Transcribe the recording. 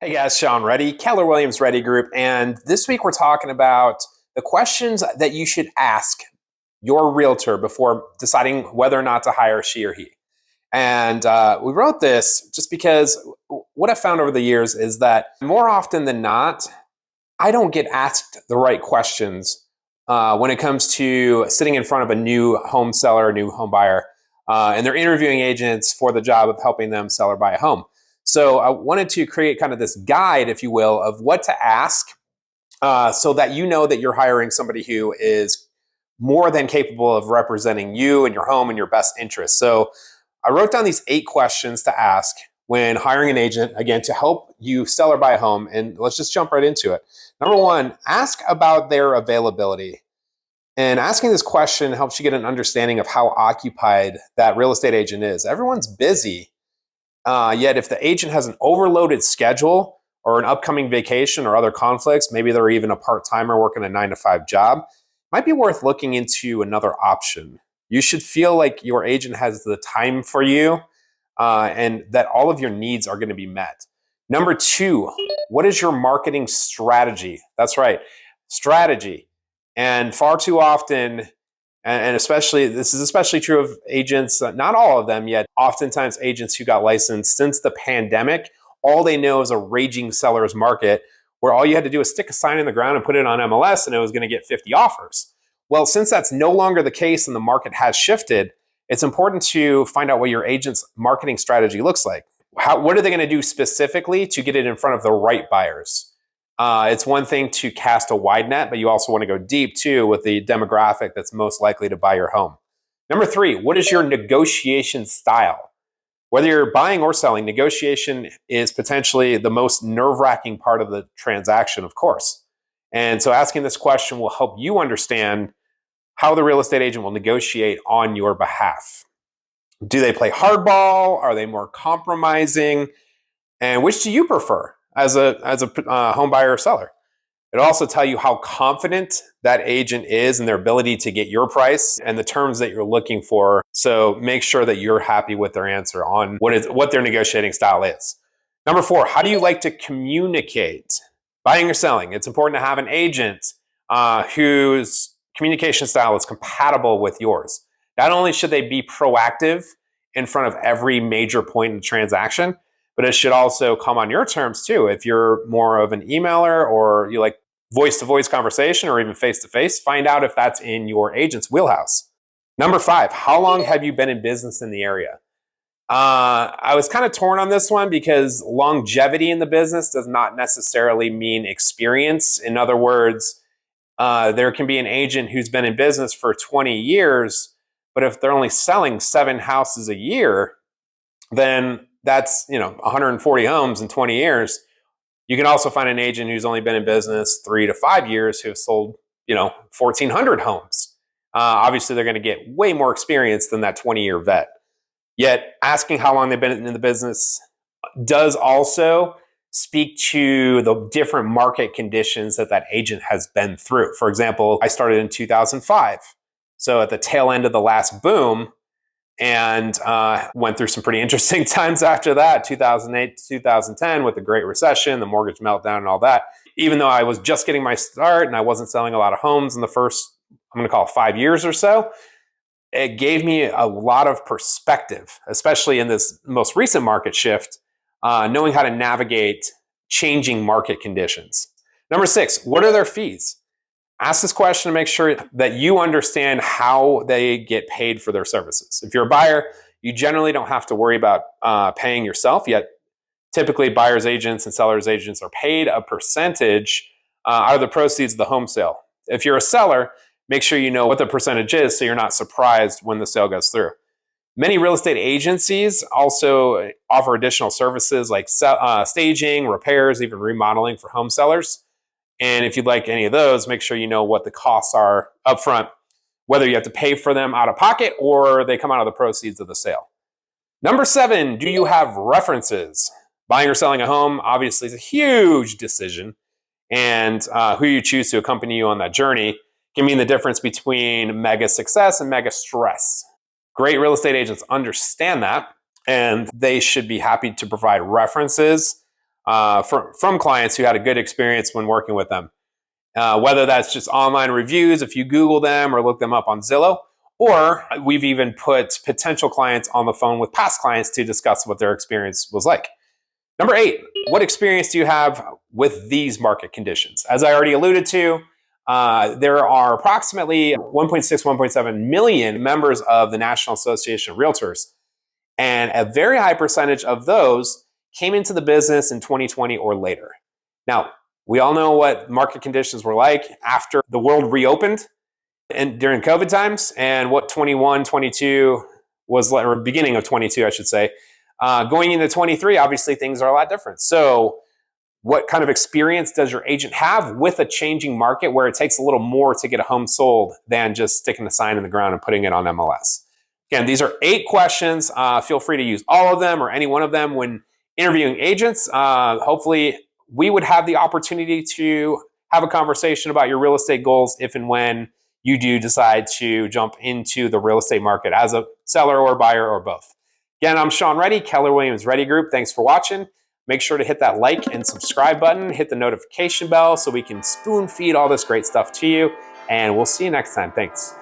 Hey guys, Sean Reddy, Keller Williams Reddy Group, and this week we're talking about the questions that you should ask your realtor before deciding whether or not to hire she or he. And we wrote this just because what I've found over the years is that more often than not, I don't get asked the right questions when it comes to sitting in front of a new home seller, a new home buyer, and they're interviewing agents for the job of helping them sell or buy a home. So I wanted to create kind of this guide, if you will, of what to ask so that you know that you're hiring somebody who is more than capable of representing you and your home and your best interests. So I wrote down these 8 questions to ask when hiring an agent, again, to help you sell or buy a home. And let's just jump right into it. Number 1, ask about their availability. And asking this question helps you get an understanding of how occupied that real estate agent is. Everyone's busy. Yet if the agent has an overloaded schedule or an upcoming vacation or other conflicts, maybe they're even a part-timer working a 9-to-5 job, it might be worth looking into another option. You should feel like your agent has the time for you and that all of your needs are going to be met. Number 2, what is your marketing strategy? That's right, strategy. And far too often, and especially, this is especially true of agents, not all of them yet, oftentimes agents who got licensed since the pandemic, all they know is a raging seller's market where all you had to do was stick a sign in the ground and put it on MLS and it was going to get 50 offers. Well, since that's no longer the case and the market has shifted, it's important to find out what your agent's marketing strategy looks like. What are they going to do specifically to get it in front of the right buyers? It's one thing to cast a wide net, but you also want to go deep too with the demographic that's most likely to buy your home. Number 3, what is your negotiation style? Whether you're buying or selling, negotiation is potentially the most nerve-wracking part of the transaction, of course. And so asking this question will help you understand how the real estate agent will negotiate on your behalf. Do they play hardball? Are they more compromising? And which do you prefer as a home buyer or seller? It'll also tell you how confident that agent is in their ability to get your price and the terms that you're looking for. So make sure that you're happy with their answer on what their negotiating style is. Number 4, how do you like to communicate? Buying or selling, it's important to have an agent whose communication style is compatible with yours. Not only should they be proactive in front of every major point in the transaction, but it should also come on your terms too. If you're more of an emailer or you like voice-to-voice conversation or even face-to-face, find out if that's in your agent's wheelhouse. Number 5, how long have you been in business in the area? I was kind of torn on this one because longevity in the business does not necessarily mean experience. In other words, there can be an agent who's been in business for 20 years, but if they're only selling 7 houses a year, then that's 140 homes in 20 years. You can also find an agent who's only been in business 3 to 5 years who have sold 1,400 homes. Obviously, they're going to get way more experience than that 20-year vet. Yet asking how long they've been in the business does also speak to the different market conditions that agent has been through. For example, I started in 2005. So at the tail end of the last boom, and went through some pretty interesting times after that, 2008 to 2010 with the Great Recession, the mortgage meltdown and all that. Even though I was just getting my start and I wasn't selling a lot of homes in the first, I'm going to call it 5 years or so, it gave me a lot of perspective, especially in this most recent market shift, knowing how to navigate changing market conditions. Number 6, what are their fees? Ask this question to make sure that you understand how they get paid for their services. If you're a buyer, you generally don't have to worry about paying yourself, yet typically buyer's agents and seller's agents are paid a percentage out of the proceeds of the home sale. If you're a seller, make sure you know what the percentage is so you're not surprised when the sale goes through. Many real estate agencies also offer additional services like staging, repairs, even remodeling for home sellers. And if you'd like any of those, make sure you know what the costs are upfront, whether you have to pay for them out of pocket or they come out of the proceeds of the sale. Number 7, do you have references? Buying or selling a home obviously is a huge decision, and who you choose to accompany you on that journey can mean the difference between mega success and mega stress. Great real estate agents understand that, and they should be happy to provide references from clients who had a good experience when working with them. Whether that's just online reviews, if you Google them or look them up on Zillow, or we've even put potential clients on the phone with past clients to discuss what their experience was like. Number 8, what experience do you have with these market conditions? As I already alluded to, there are approximately 1.6, 1.7 million members of the National Association of Realtors. And a very high percentage of those came into the business in 2020 or later. Now, we all know what market conditions were like after the world reopened and during COVID times, and what 21, 22 was like, or beginning of 22, I should say. Going into 23, obviously things are a lot different. So what kind of experience does your agent have with a changing market where it takes a little more to get a home sold than just sticking a sign in the ground and putting it on MLS? Again, these are 8 questions. Feel free to use all of them or any one of them when interviewing agents. Hopefully, we would have the opportunity to have a conversation about your real estate goals if and when you do decide to jump into the real estate market as a seller or buyer or both. Again, I'm Sean Reddy, Keller Williams Reddy Group. Thanks for watching. Make sure to hit that like and subscribe button, hit the notification bell so we can spoon feed all this great stuff to you. And we'll see you next time. Thanks.